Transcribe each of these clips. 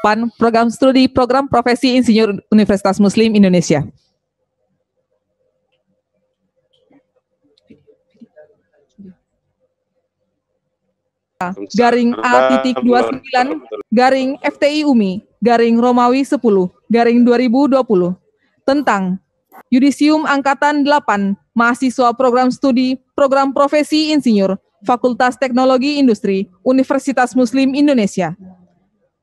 8, Program Studi Program Profesi Insinyur Universitas Muslim Indonesia. Garing A.29 garing FTI UMI garing Romawi 10 garing 2020 tentang Yudisium Angkatan 8 Mahasiswa Program Studi Program Profesi Insinyur Fakultas Teknologi Industri Universitas Muslim Indonesia.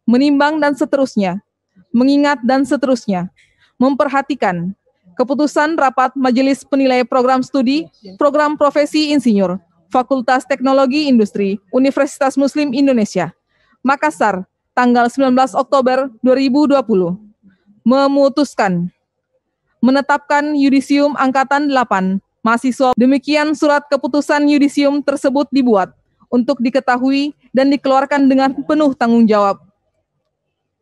Menimbang dan seterusnya, mengingat dan seterusnya, memperhatikan keputusan rapat Majelis Penilai Program Studi Program Profesi Insinyur Fakultas Teknologi Industri Universitas Muslim Indonesia, Makassar, tanggal 19 Oktober 2020, memutuskan menetapkan Yudisium Angkatan 8 mahasiswa. Demikian surat keputusan Yudisium tersebut dibuat untuk diketahui dan dikeluarkan dengan penuh tanggung jawab.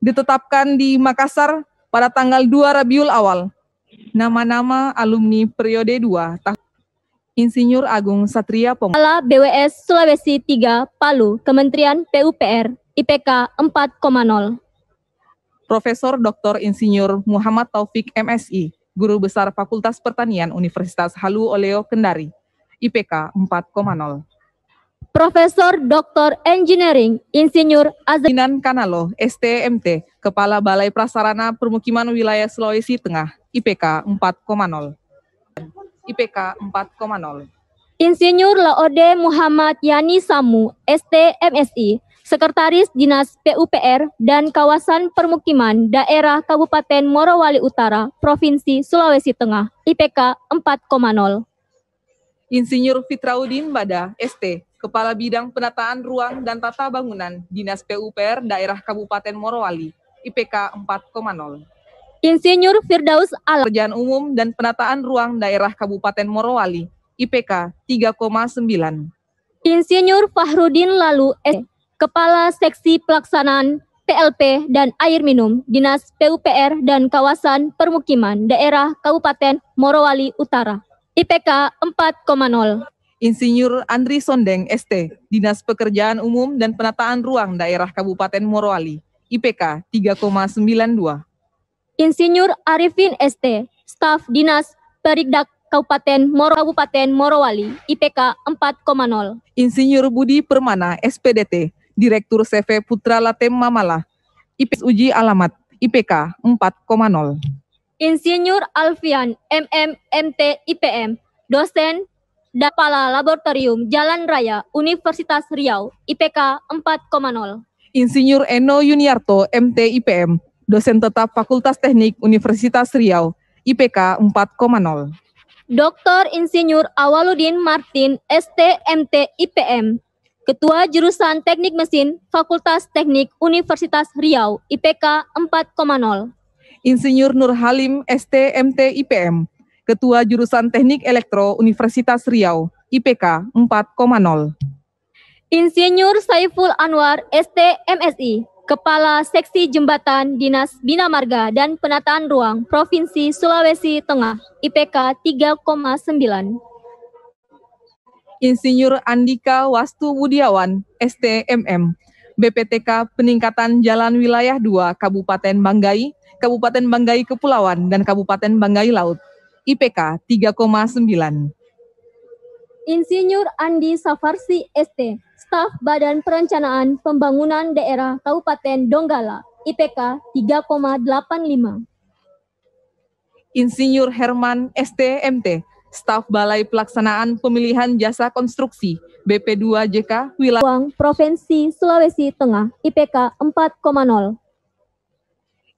Ditetapkan di Makassar pada tanggal 2 Rabiul Awal. Nama-nama alumni periode 2 tahun Insinyur Agung Satria Pong. Kepala BWS Sulawesi 3 Palu, Kementerian PUPR, IPK 4,0. Profesor Dr. Insinyur Muhammad Taufik MSI, Guru Besar Fakultas Pertanian Universitas Halu Oleo Kendari, IPK 4,0. Profesor Dr. Engineering Insinyur Azminan Kanalo, STMT, Kepala Balai Prasarana Permukiman Wilayah Sulawesi Tengah, IPK 4,0. IPK 4,0. Insinyur Laode Muhammad Yani Samu, STMSI, Sekretaris Dinas PUPR dan Kawasan Permukiman Daerah Kabupaten Morowali Utara, Provinsi Sulawesi Tengah, IPK 4,0. Insinyur Fitraudin Bada, ST, Kepala Bidang Penataan Ruang dan Tata Bangunan, Dinas PUPR Daerah Kabupaten Morowali, IPK 4,0. Insinyur Firdaus Alam, Pekerjaan Umum dan Penataan Ruang Daerah Kabupaten Morowali, IPK 3,9. Insinyur Fahrudin Lalu, Kepala Seksi Pelaksanaan PLP dan Air Minum, Dinas PUPR dan Kawasan Permukiman Daerah Kabupaten Morowali Utara, IPK 4,0. Insinyur Andri Sondeng, ST, Dinas Pekerjaan Umum dan Penataan Ruang Daerah Kabupaten Morowali, IPK 3,92. Insinyur Arifin ST, Staf Dinas Perikdak Kabupaten Morowali, IPK 4,0. Insinyur Budi Permana, SPDT, Direktur CV Putra Latem Mamala, IPS Uji Alamat, IPK 4,0. Insinyur Alfian MT IPM, Dosen Kepala Laboratorium Jalan Raya Universitas Riau, IPK 4,0. Insinyur Eno Yuniarto, MT IPM, Dosen Tetap Fakultas Teknik Universitas Riau, IPK 4,0. Dr. Insinyur Awaludin Martin, STMT IPM, Ketua Jurusan Teknik Mesin Fakultas Teknik Universitas Riau, IPK 4,0. Insinyur Nur Halim, STMT IPM, Ketua Jurusan Teknik Elektro Universitas Riau, IPK 4,0. Insinyur Saiful Anwar, STMSI, Kepala Seksi Jembatan Dinas Bina Marga dan Penataan Ruang Provinsi Sulawesi Tengah, IPK 3,9. Insinyur Andika Wastu Budiawan, STMM, BPTK Peningkatan Jalan Wilayah 2 Kabupaten Banggai Kepulauan dan Kabupaten Banggai Laut, IPK 3,9. Insinyur Andi Safarsi ST, Staf Badan Perencanaan Pembangunan Daerah Kabupaten Donggala, IPK 3,85. Insinyur Herman STMT, Staf Balai Pelaksanaan Pemilihan Jasa Konstruksi, BP2JK Wilayah Ruang Provinsi Sulawesi Tengah, IPK 4,0.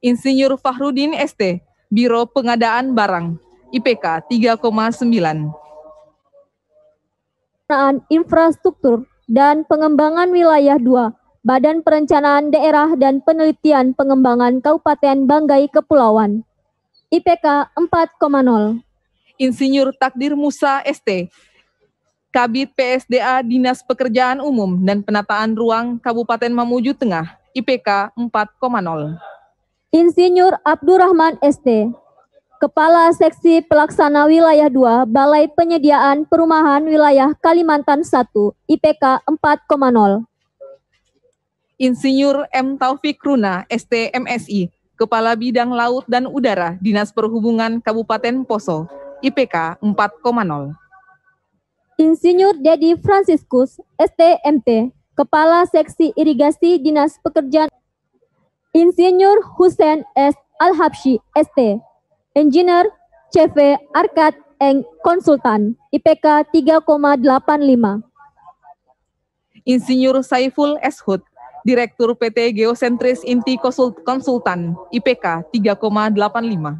Insinyur Fahrudin ST, Biro Pengadaan Barang, IPK 3,9. Infrastruktur dan Pengembangan Wilayah 2, Badan Perencanaan Daerah dan Penelitian Pengembangan Kabupaten Banggai Kepulauan, IPK 4,0. Insinyur Takdir Musa ST, Kabid PSDA Dinas Pekerjaan Umum dan Penataan Ruang Kabupaten Mamuju Tengah, IPK 4,0. Insinyur Abdurrahman ST, Kepala Seksi Pelaksana Wilayah 2 Balai Penyediaan Perumahan Wilayah Kalimantan 1, IPK 4,0. Insinyur M. Taufik Runa, ST.MSI, Kepala Bidang Laut dan Udara, Dinas Perhubungan Kabupaten Poso, IPK 4,0. Insinyur Dedi Franciscus, STMT, Kepala Seksi Irigasi Dinas Pekerjaan. Insinyur Hussein S. Al-Habsyi, ST, Engineer CV Arkad Eng Konsultan, IPK 3,85. Insinyur Saiful S. Hud, Direktur PT Geosentris Inti Konsultan, IPK 3,85.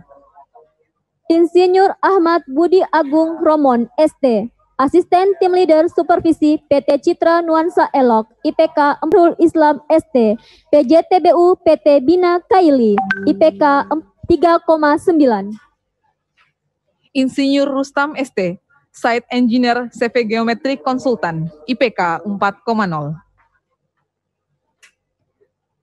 Insinyur Ahmad Budi Agung Romon, ST, Asisten Tim Leader Supervisi PT Citra Nuansa Elok, IPK Amrul Islam ST, PJTBU PT Bina Kaili, IPK 3,9. Insinyur Rustam ST, Site Engineer CV Geometrik Konsultan, IPK 4,0.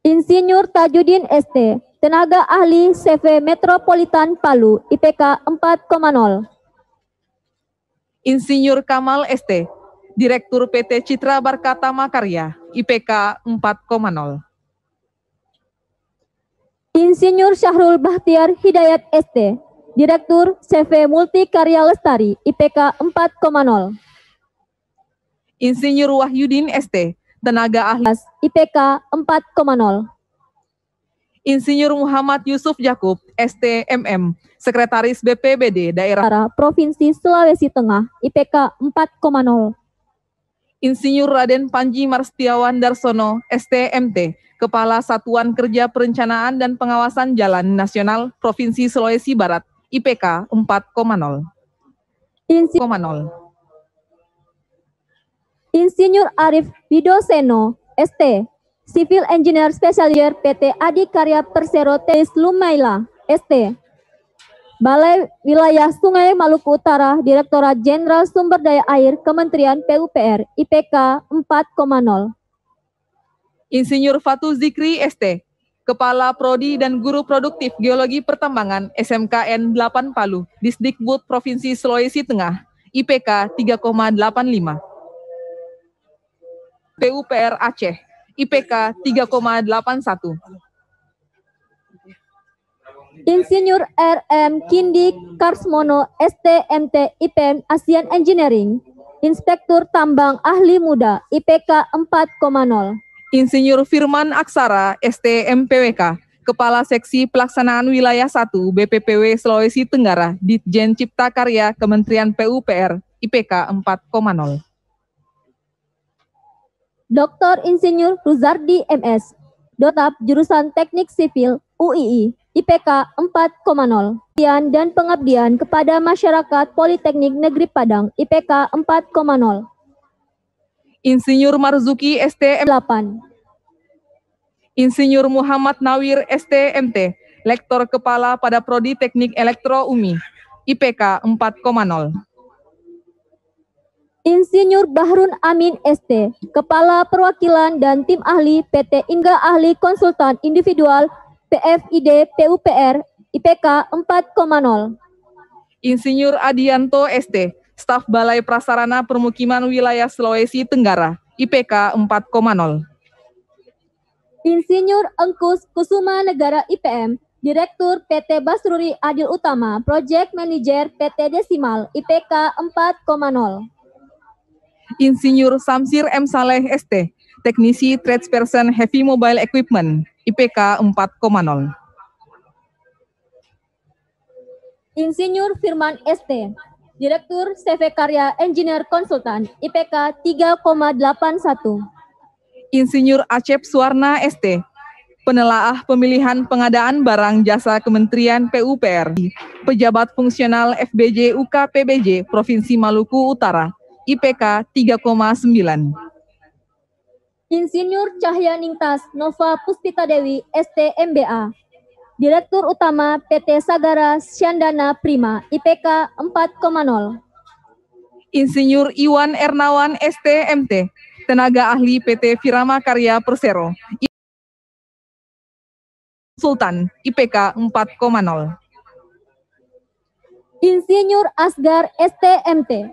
Insinyur Tajudin ST, Tenaga Ahli CV Metropolitan Palu, IPK 4,0. Insinyur Kamal ST, Direktur PT Citra Barkatama Karya, IPK 4,0. Insinyur Syahrul Bahtiar Hidayat ST, Direktur CV Multi Karya Lestari, IPK 4,0. Insinyur Wahyudin ST, Tenaga Ahli, IPK 4,0. Insinyur Muhammad Yusuf Yakub, ST.MM, Sekretaris BPBD Daerah Provinsi Sulawesi Tengah, IPK 4,0. Insinyur Raden Panji Marstiawan Darsono, STMT, Kepala Satuan Kerja Perencanaan dan Pengawasan Jalan Nasional Provinsi Sulawesi Barat, IPK 4,0. Insinyur Arif Widoseno, ST, Civil Engineer Spesialis PT Adikarya Persero Teis Lumaila, ST, Balai Wilayah Sungai Maluku Utara, Direktorat Jenderal Sumber Daya Air, Kementerian PUPR, IPK 4,0. Insinyur Fatu Zikri ST, Kepala Prodi dan Guru Produktif Geologi Pertambangan SMKN 8 Palu, Disdikbud Provinsi Sulawesi Tengah, IPK 3,85. PUPR Aceh, IPK 3,81. Insinyur RM Kindi Karsmono, STMT IPM ASEAN Engineering, Inspektur Tambang Ahli Muda, IPK 4,0. Insinyur Firman Aksara, STMPWK, Kepala Seksi Pelaksanaan Wilayah 1 BPPW Sulawesi Tenggara, Ditjen Cipta Karya Kementerian PUPR, IPK 4,0. Dr. Insinyur Ruzardi MS, Dotap Jurusan Teknik Sipil UII, IPK 4,0. Dan pengabdian kepada masyarakat Politeknik Negeri Padang, IPK 4,0. Insinyur Marzuki STM 8. Insinyur Muhammad Nawir STMT, Lektor Kepala pada Prodi Teknik Elektro UMI, IPK 4,0. Insinyur Bahrun Amin ST, Kepala Perwakilan dan Tim Ahli PT Inga Ahli Konsultan Individual PFID PUPR, IPK 4,0. Insinyur Adianto ST, Staf Balai Prasarana Permukiman Wilayah Sulawesi Tenggara, IPK 4,0. Insinyur Engkus Kusuma Negara IPM, Direktur PT Basruri Adil Utama, Project Manager PT Desimal, IPK 4,0. Insinyur Samsir M. Saleh ST, Teknisi Tradesperson Heavy Mobile Equipment, IPK 4,0. Insinyur Firman ST, Direktur CV Karya Engineer Konsultan, IPK 3,81. Insinyur Acep Suwarna ST, Penelaah Pemilihan Pengadaan Barang Jasa Kementerian PUPR, Pejabat Fungsional FBJ UKPBJ Provinsi Maluku Utara, IPK 3,9. Insinyur Cahya Ningtas Nova Puspita Dewi ST MBA, Direktur Utama PT Sagara Syandana Prima, IPK 4,0. Insinyur Iwan Ernawan STMT, Tenaga Ahli PT Firama Karya Persero, Sultan, IPK 4,0. Insinyur Asgar STMT,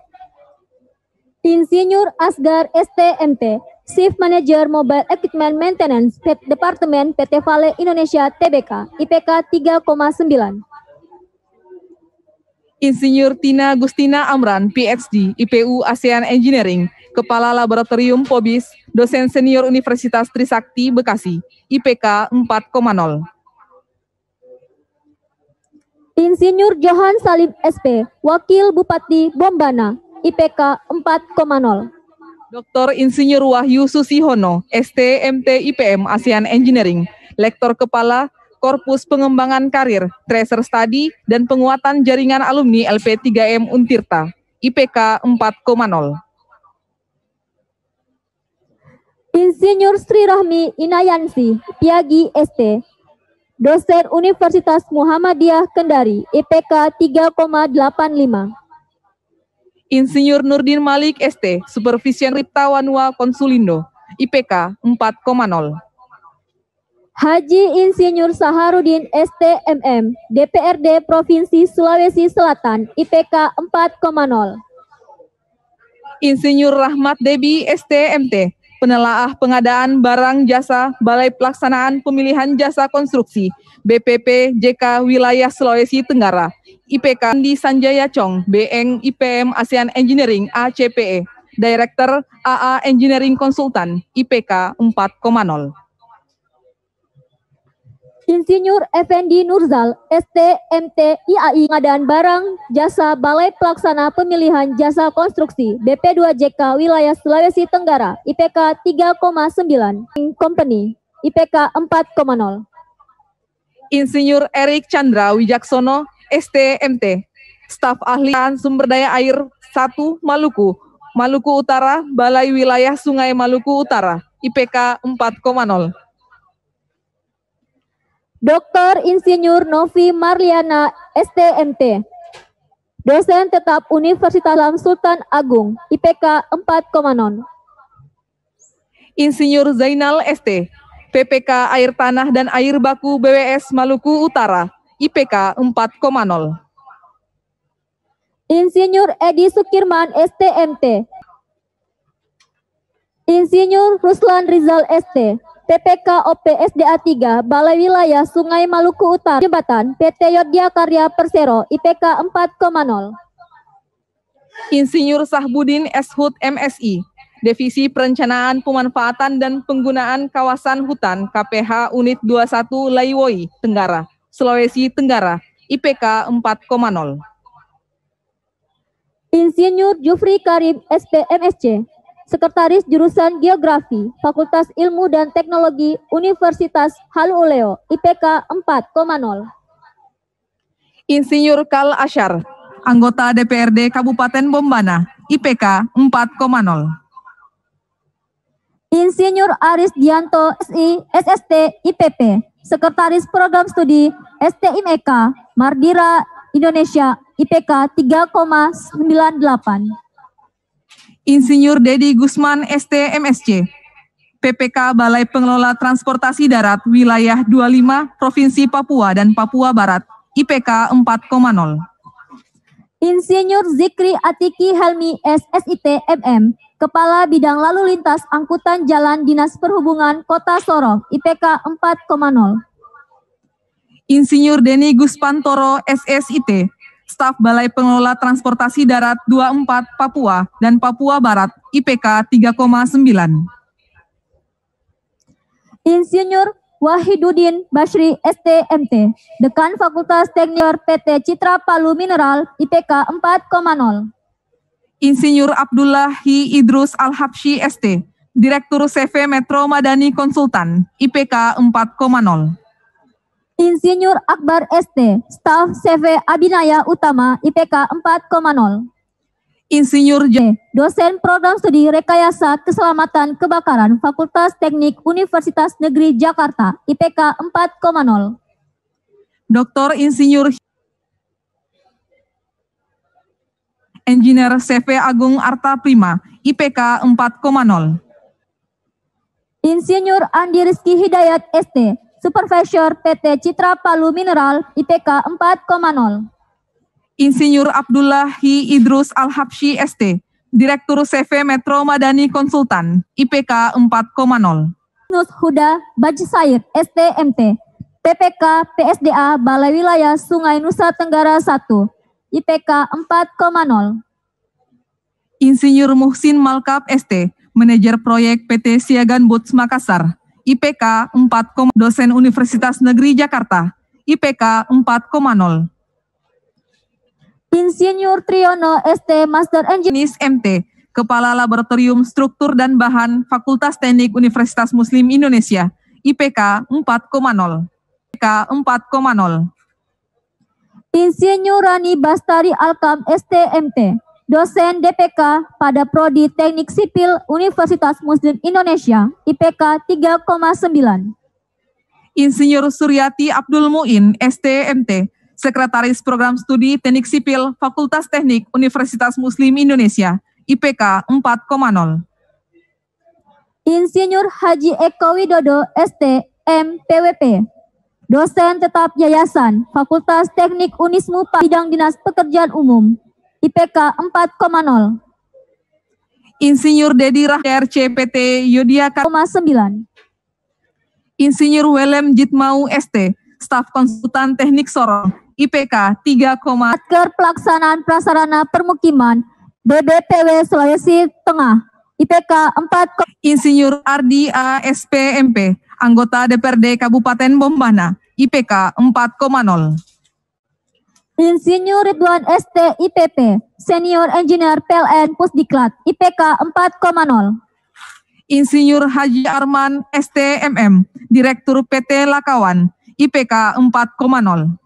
Insinyur Asgar STMT, Chief Manager Mobile Equipment Maintenance Departemen PT Vale Indonesia Tbk, IPK 3,9. Insinyur Tina Gustina Amran, PhD, IPU ASEAN Engineering, Kepala Laboratorium POBIS, Dosen Senior Universitas Trisakti, Bekasi, IPK 4,0. Insinyur Johan Salim SP, Wakil Bupati Bombana, IPK 4,0. Dr. Insinyur Wahyu Susihono, STMT IPM ASEAN Engineering, Lektor Kepala Korpus Pengembangan Karir, Tracer Study, dan Penguatan Jaringan Alumni LP3M Untirta, IPK 4,0. Insinyur Sri Rahmi Inayansi, Piagi ST, Dosen Universitas Muhammadiyah Kendari, IPK 3,85. Insinyur Nurdin Malik ST, Supervision Ripta Wanua Konsulindo, IPK 4,0. Haji Insinyur Saharudin STMM, DPRD Provinsi Sulawesi Selatan, IPK 4,0. Insinyur Rahmat Debi STMT, Penelaah Pengadaan Barang Jasa Balai Pelaksanaan Pemilihan Jasa Konstruksi, BPP JK Wilayah Sulawesi Tenggara, IPK Andi Sanjaya Chong, BEng IPM ASEAN Engineering ACPE, Director AA Engineering Konsultan, IPK 4,0. Insinyur Effendi Nurzal, STMT IAI Pengadaan Barang Jasa Balai Pelaksana Pemilihan Jasa Konstruksi, BP2JK Wilayah Sulawesi Tenggara, IPK 3,9. Company, IPK 4,0. Insinyur Erik Chandra Wijaksono, STMT, Staf Ahli Sumber Daya Air 1 Maluku, Maluku Utara, Balai Wilayah Sungai Maluku Utara, IPK 4,0. Dr. Insinyur Novi Marliana STMT, Dosen Tetap Universitas Islam Sultan Agung, IPK 4,0. Insinyur Zainal ST, PPK Air Tanah dan Air Baku BWS Maluku Utara, IPK 4,0. Insinyur Edi Sukirman STMT, Insinyur Ruslan Rizal ST, PPK OP SDA 3, Balai Wilayah Sungai Maluku Utara, Jembatan, PT Yodya Karya Persero, IPK 4,0. Insinyur Sahbudin Eshut MSI, Divisi Perencanaan Pemanfaatan dan Penggunaan Kawasan Hutan, KPH Unit 21 Laiwoi, Tenggara, Sulawesi Tenggara, IPK 4,0. Insinyur Jufri Karim SPMSC, Sekretaris Jurusan Geografi, Fakultas Ilmu dan Teknologi Universitas Haluoleo, IPK 4,0. Insinyur Kal Asyar, Anggota DPRD Kabupaten Bombana, IPK 4,0. Insinyur Aris Dianto SI, SST, IPP, Sekretaris Program Studi STIMEK, Mardira Indonesia, IPK 3,98. Insinyur Dedi Gusman STMSC, PPK Balai Pengelola Transportasi Darat Wilayah 25 Provinsi Papua dan Papua Barat, IPK 4,0. Insinyur Zikri Atiki Helmi SSIT MM, Kepala Bidang Lalu Lintas Angkutan Jalan Dinas Perhubungan Kota Sorong, IPK 4,0. Insinyur Deni Guspantoro SSIT, Staf Balai Pengelola Transportasi Darat 24 Papua dan Papua Barat, IPK 3,9. Insinyur Wahiduddin Basri STMT, Dekan Fakultas Teknik PT Citra Palu Mineral, IPK 4,0. Insinyur Abdullahi Idrus Al-Habsyi ST, Direktur CV Metro Madani Konsultan, IPK 4,0. Insinyur Akbar ST, Staf CV Abinaya Utama, IPK 4,0. Insinyur J, Dosen Program Studi Rekayasa Keselamatan Kebakaran, Fakultas Teknik Universitas Negeri Jakarta, IPK 4,0. Dr. Insinyur Engineer CV Agung Arta Prima, IPK 4,0. Insinyur Andi Rizky Hidayat ST, Supervisor PT Citra Palu Mineral, IPK 4,0. Insinyur Abdullahi Idrus Al-Habsyi ST, Direktur CV Metro Madani Konsultan, IPK 4,0. Nus Huda Bajsair, STMT, PPK PSDA Balai Wilayah Sungai Nusa Tenggara 1, IPK 4,0. Insinyur Muhsin Malkab ST, Manajer Proyek PT Siagan Boots Makassar, IPK 4, dosen Universitas Negeri Jakarta, IPK 4,0. Insinyur Triyono ST, Master Engineer MT, Kepala Laboratorium Struktur dan Bahan Fakultas Teknik Universitas Muslim Indonesia, IPK 4,0. IPK 4,0. Insinyur Rani Bastari Alkam STMT, dosen DPK pada Prodi Teknik Sipil Universitas Muslim Indonesia, IPK 3,9. Insinyur Suryati Abdul Muin STMT, Sekretaris Program Studi Teknik Sipil Fakultas Teknik Universitas Muslim Indonesia, IPK 4,0. Insinyur Haji Eko Widodo ST, MPWP, dosen tetap Yayasan Fakultas Teknik Unismu Bidang Dinas Pekerjaan Umum, IPK 4,0. Insinyur Dedi RCPT Yodiakarta 9. Insinyur Welem Jitmau ST, Staf Konsultan Teknik Sorong, IPK 3, Asker Pelaksanaan Prasarana Permukiman BBPW Sulawesi Tengah, IPK 4. Insinyur Ardi ASPMP, Anggota DPRD Kabupaten Bombana, IPK 4,0. Insinyur Ridwan ST IPP, Senior Engineer PLN Pusdiklat, IPK 4,0. Insinyur Haji Arman STMM, Direktur PT Lakawan, IPK 4,0.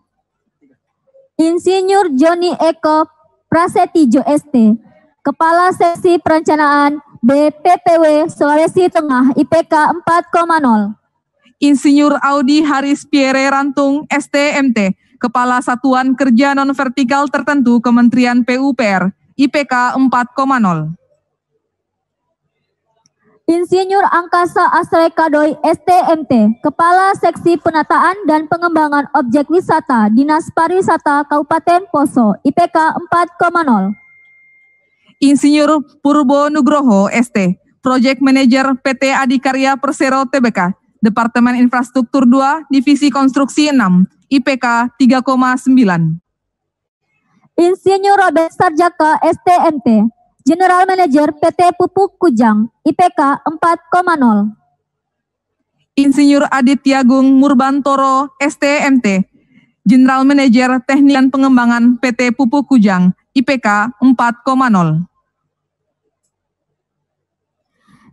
Insinyur Joni Eko Prasetyo ST, Kepala Seksi Perencanaan BPPW Sulawesi Tengah, IPK 4,0. Insinyur Audi Haris Pierre Rantung STMT, Kepala Satuan Kerja Non-Vertikal Tertentu Kementerian PUPR, IPK 4,0. Insinyur Angkasa Asrey Kadoy STMT, Kepala Seksi Penataan dan Pengembangan Objek Wisata Dinas Pariwisata Kabupaten Poso, IPK 4,0. Insinyur Purbo Nugroho ST, Project Manager PT Adikarya Persero Tbk, Departemen Infrastruktur 2, Divisi Konstruksi 6, IPK 3,9. Insinyur Robert Sarjaka STMT, General Manager PT Pupuk Kujang, IPK 4,0. Insinyur Aditya Gung Murbantoro STMT, General Manager Teknik dan Pengembangan PT Pupuk Kujang, IPK 4,0.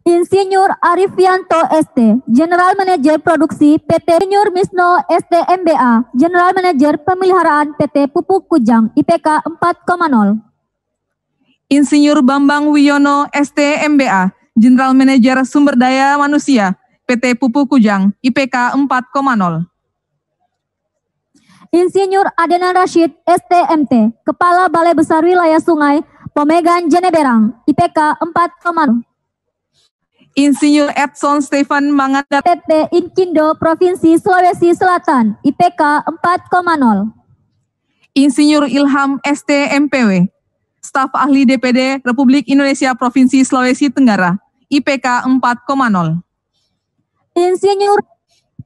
Insinyur Arifianto ST, General Manager Produksi PT Insinyur Misno STMBA, General Manager Pemeliharaan PT Pupuk Kujang, IPK 4,0. Insinyur Bambang Wiono STMBA, General Manager Sumber Daya Manusia PT Pupuk Kujang, IPK 4,0. Insinyur Adenan Rashid STMT, Kepala Balai Besar Wilayah Sungai Pomegan Jeneberang, IPK 4,0. Insinyur Edson Stefan Manganda PT Inkindo Provinsi Sulawesi Selatan, IPK 4,0. Insinyur Ilham STMPW, Staf Ahli DPD Republik Indonesia Provinsi Sulawesi Tenggara, IPK 4,0. Insinyur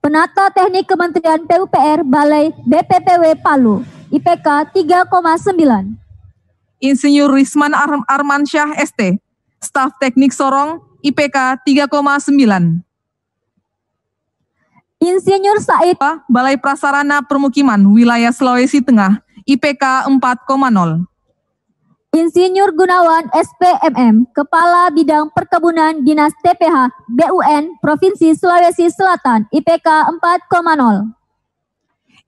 Penata Teknik Kementerian PUPR Balai BPPW Palu, IPK 3,9. Insinyur Risman Armansyah ST, Staf Teknik Sorong, IPK 3,9. Insinyur Said Balai Prasarana Permukiman Wilayah Sulawesi Tengah, IPK 4,0. Insinyur Gunawan SPMM, Kepala Bidang Perkebunan Dinas TPH BUN Provinsi Sulawesi Selatan, IPK 4,0.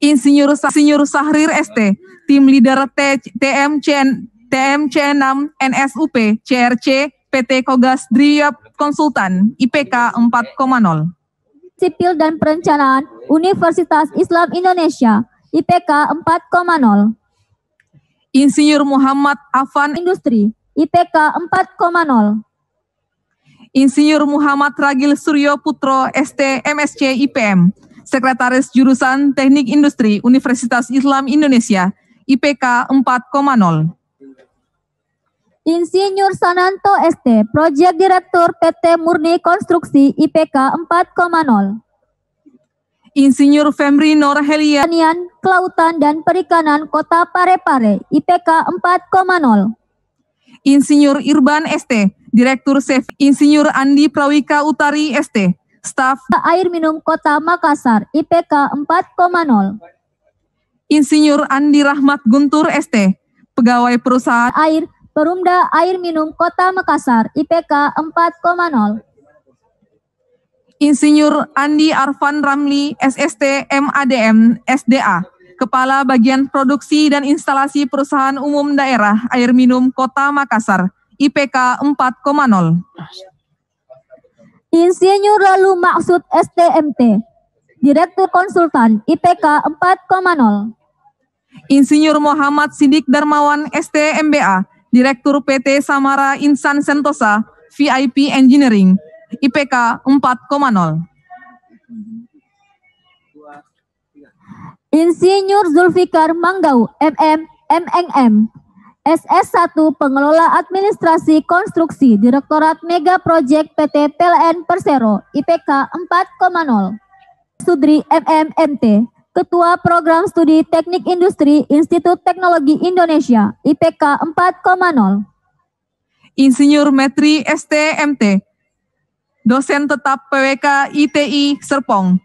Insinyur Sahrir ST, Tim Leader TMC6 NSUP CRC PT Kogas Driap Konsultan, IPK 4,0. Sipil dan Perencanaan Universitas Islam Indonesia, IPK 4,0. Insinyur Muhammad Afan Industri, IPK 4,0. Insinyur Muhammad Ragil Suryo Putro ST MSc IPM, Sekretaris Jurusan Teknik Industri Universitas Islam Indonesia, IPK 4,0. Insinyur Sananto ST, Project Direktur PT Murni Konstruksi IPK 4,0. Insinyur Femri Norhelia, Pertanian, Kelautan dan Perikanan Kota Parepare IPK 4,0. Insinyur Irban ST, Direktur SEF. Insinyur Andi Prawika Utari ST, Staf Air Minum Kota Makassar IPK 4,0. Insinyur Andi Rahmat Guntur ST, Pegawai Perusahaan Air Perumda Air Minum Kota Makassar IPK 4,0. Insinyur Andi Arfan Ramli SST MADM SDA, Kepala Bagian Produksi dan Instalasi Perusahaan Umum Daerah Air Minum Kota Makassar IPK 4,0. Insinyur Lalu Maksud STMT, Direktur Konsultan IPK 4,0. Insinyur Muhammad Sidik Darmawan STMBA, Direktur PT Samara Insan Sentosa VIP Engineering IPK 4,0. Insinyur Zulfikar Manggau MMM SS1 Pengelola Administrasi Konstruksi Direktorat Mega Project PT PLN Persero IPK 4,0. Sudri MMMT, Ketua Program Studi Teknik Industri Institut Teknologi Indonesia IPK 4,0. Insinyur Metri STMT, Dosen Tetap PWK ITI Serpong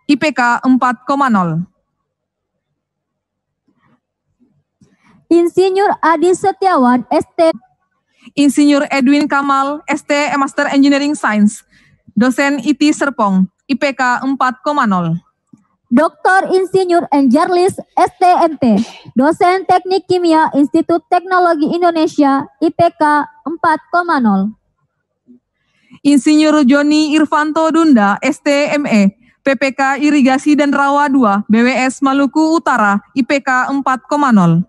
IPK 4,0. Insinyur Adi Setiawan ST. Insinyur Edwin Kamal ST Master Engineering Science, Dosen IT Serpong IPK 4,0. Dr. Insinyur Enjarlis STMT, Dosen Teknik Kimia Institut Teknologi Indonesia IPK 4,0. Insinyur Joni Irvanto Dunda STME, PPK Irigasi dan Rawa 2 BWS Maluku Utara IPK 4,0.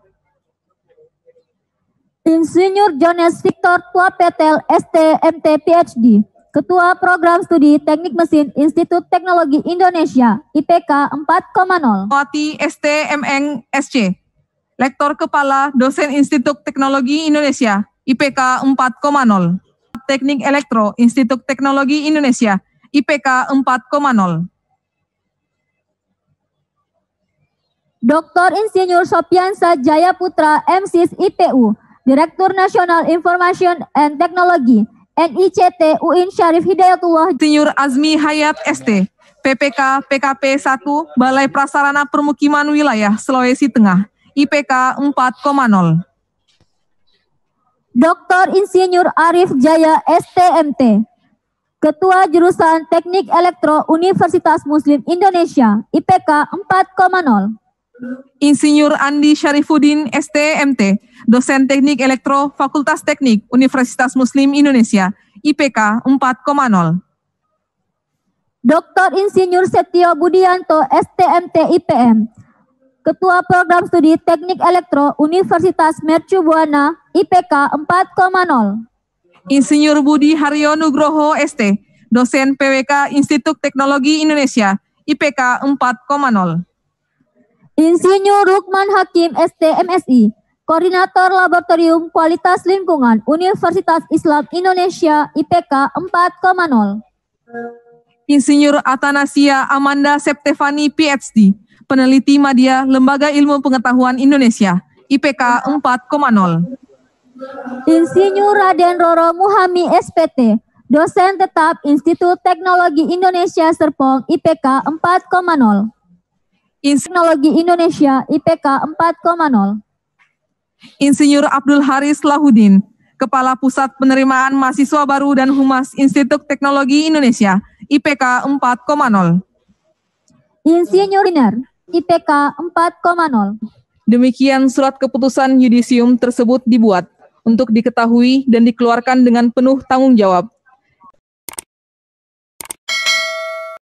Insinyur Jones Victor Tuapetel STMT PhD, Ketua Program Studi Teknik Mesin Institut Teknologi Indonesia IPK 4,0. Wati STMN SC, Lektor Kepala Dosen Institut Teknologi Indonesia IPK 4,0. Teknik Elektro Institut Teknologi Indonesia IPK 4,0. Dr. Insinyur Sopiansa Jaya Putra MSIS IPU, Direktur Nasional Information and Technology NICT UIN Syarif Hidayatullah. Insinyur Azmi Hayat ST, PPK PKP 1 Balai Prasarana Permukiman Wilayah Sulawesi Tengah IPK 4,0. Dr. Insinyur Arif Jaya STMT, Ketua Jurusan Teknik Elektro Universitas Muslim Indonesia IPK 4,0. Insinyur Andi Syarifuddin STMT, Dosen Teknik Elektro Fakultas Teknik Universitas Muslim Indonesia IPK 4,0. Dr. Insinyur Setio Budianto STMT IPM, Ketua Program Studi Teknik Elektro Universitas Mercu Buana IPK 4,0. Insinyur Budi Haryo Nugroho ST, Dosen PWK Institut Teknologi Indonesia IPK 4,0. Insinyur Rukman Hakim STMSI, Koordinator Laboratorium Kualitas Lingkungan Universitas Islam Indonesia IPK 4,0. Insinyur Atanasia Amanda Septefani PhD, Peneliti Madya Lembaga Ilmu Pengetahuan Indonesia IPK 4,0. Insinyur Raden Roro Muhami SPT, Dosen Tetap Institut Teknologi Indonesia Serpong IPK 4,0. Teknologi Indonesia IPK 4,0. Insinyur Abdul Haris Lahudin, Kepala Pusat Penerimaan Mahasiswa Baru dan Humas Institut Teknologi Indonesia IPK 4,0. Insinyur Iner IPK 4,0. Demikian surat keputusan yudisium tersebut dibuat untuk diketahui dan dikeluarkan dengan penuh tanggung jawab